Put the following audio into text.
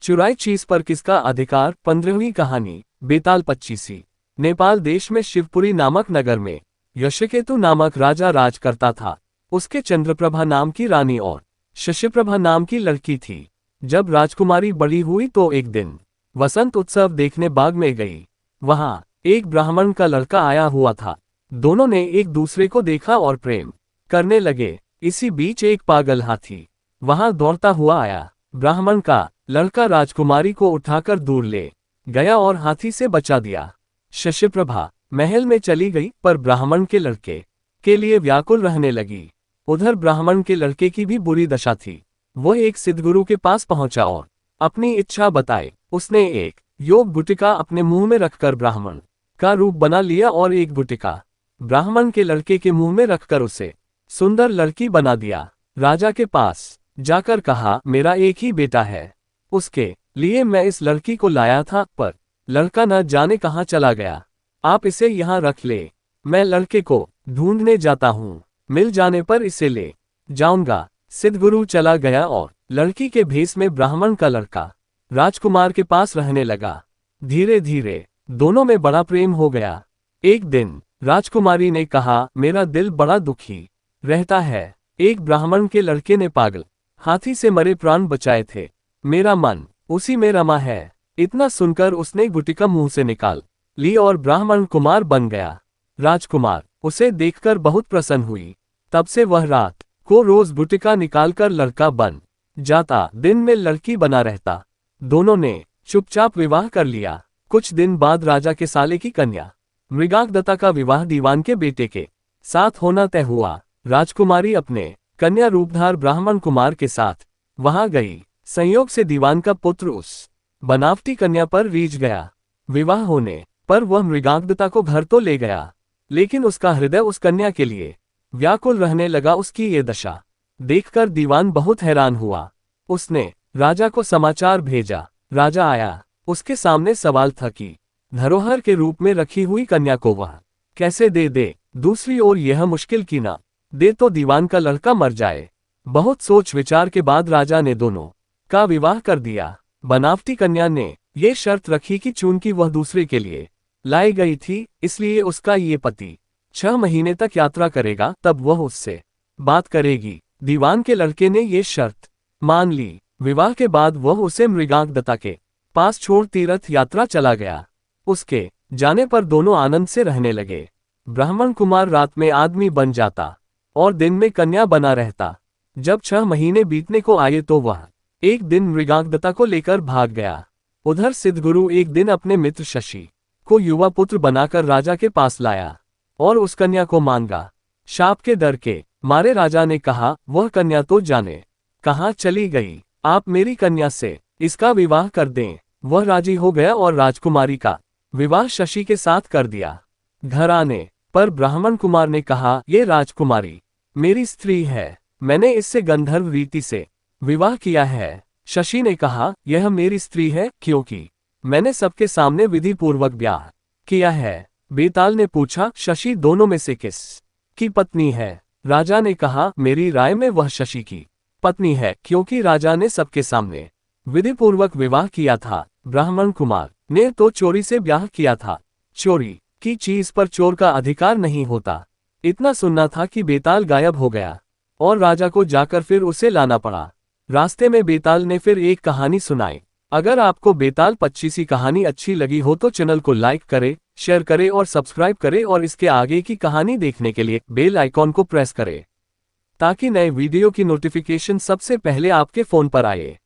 चुराई चीज पर किसका अधिकार? 15वीं कहानी। बेताल 25। नेपाल देश में शिवपुरी नामक नगर में यशकेतु नामक राजा राज करता था। उसके चंद्रप्रभा नाम की रानी और शशिप्रभा नाम की लड़की थी। जब राजकुमारी बड़ी हुई तो एक दिन वसंत उत्सव देखने बाग में गई। वहां एक ब्राह्मण का लड़का आया हुआ था। दोनों ने एक दूसरे को देखा और प्रेम करने लगे। इसी बीच एक पागल हाथी वहां दौड़ता हुआ आया। ब्राह्मण का लड़का राजकुमारी को उठाकर दूर ले गया और हाथी से बचा दिया। शशिप्रभा महल में चली गई, पर ब्राह्मण के लड़के के लिए व्याकुल रहने लगी। उधर ब्राह्मण के लड़के की भी बुरी दशा थी। वो एक सिद्धगुरु के पास पहुंचा और अपनी इच्छा बताई। उसने एक योग गुटिका अपने मुंह में रखकर ब्राह्मण का रूप बना लिया और एक गुटिका ब्राह्मण के लड़के के मुंह में रखकर उसे सुंदर लड़की बना दिया। राजा के पास जाकर कहा, मेरा एक ही बेटा है, उसके लिए मैं इस लड़की को लाया था, पर लड़का न जाने कहाँ चला गया। आप इसे यहाँ रख ले, मैं लड़के को ढूंढने जाता हूँ, मिल जाने पर इसे ले जाऊंगा। सिद्धगुरु चला गया और लड़की के भेष में ब्राह्मण का लड़का राजकुमार के पास रहने लगा। धीरे धीरे दोनों में बड़ा प्रेम हो गया। एक दिन राजकुमारी ने कहा, मेरा दिल बड़ा दुखी रहता है। एक ब्राह्मण के लड़के ने पागल हाथी से मरे प्राण बचाए थे, मेरा मन उसी में रमा है। इतना सुनकर उसने गुटिका मुंह से निकाल ली और ब्राह्मण कुमार बन गया। राजकुमार उसे देखकर बहुत प्रसन्न हुई। तब से वह रात को रोज गुटिका निकालकर लड़का बन जाता, दिन में लड़की बना रहता। दोनों ने चुपचाप विवाह कर लिया। कुछ दिन बाद राजा के साले की कन्या मृगांगदत्ता का विवाह दीवान के बेटे के साथ होना तय हुआ। राजकुमारी अपने कन्या रूपधार ब्राह्मण कुमार के साथ वहां गई। संयोग से दीवान का पुत्र उस बनावटी कन्या पर रीझ गया। विवाह होने पर वह मृगांगदत्ता को घर तो ले गया, लेकिन उसका हृदय उस कन्या के लिए व्याकुल रहने लगा। उसकी ये दशा देखकर दीवान बहुत हैरान हुआ। उसने राजा को समाचार भेजा। राजा आया। उसके सामने सवाल था कि धरोहर के रूप में रखी हुई कन्या को वह कैसे दे दे। दूसरी ओर यह मुश्किल की ना दे तो दीवान का लड़का मर जाए। बहुत सोच विचार के बाद राजा ने दोनों का विवाह कर दिया। बनावटी कन्या ने ये शर्त रखी कि चूंकि वह दूसरे के लिए लाई गई थी, इसलिए उसका ये पति 6 महीने तक यात्रा करेगा, तब वह उससे बात करेगी। दीवान के लड़के ने ये शर्त मान ली। विवाह के बाद वह उसे मृगांगदत्ता के पास छोड़ तीर्थ यात्रा चला गया। उसके जाने पर दोनों आनंद से रहने लगे। ब्राह्मण कुमार रात में आदमी बन जाता और दिन में कन्या बना रहता। जब 6 महीने बीतने को आए तो वह एक दिन मृगांगदत्ता को लेकर भाग गया। उधर सिद्धगुरु एक दिन अपने मित्र शशि को युवा पुत्र बनाकर राजा के पास लाया और उस कन्या को मांगा। शाप के डर के मारे राजा ने कहा, वह कन्या तो जाने कहाँ चली गई, आप मेरी कन्या से इसका विवाह कर दें। वह राजी हो गया और राजकुमारी का विवाह शशि के साथ कर दिया। घर आने पर ब्राह्मण कुमार ने कहा, ये राजकुमारी मेरी स्त्री है, मैंने इससे गंधर्व रीति से विवाह किया है। शशि ने कहा, यह मेरी स्त्री है क्योंकि मैंने सबके सामने विधि पूर्वक ब्याह किया है। बेताल ने पूछा, शशि दोनों में से किस की पत्नी है? राजा ने कहा, मेरी राय में वह शशि की पत्नी है, क्योंकि राजा ने सबके सामने विधि पूर्वक विवाह किया था। ब्राह्मण कुमार ने तो चोरी से ब्याह किया था। चोरी की चीज पर चोर का अधिकार नहीं होता। इतना सुनना था कि बेताल गायब हो गया और राजा को जाकर फिर उसे लाना पड़ा। रास्ते में बेताल ने फिर एक कहानी सुनाई। अगर आपको बेताल 25 कहानी अच्छी लगी हो तो चैनल को लाइक करें, शेयर करें और सब्सक्राइब करें, और इसके आगे की कहानी देखने के लिए बेल आइकॉन को प्रेस करें ताकि नए वीडियो की नोटिफिकेशन सबसे पहले आपके फोन पर आए।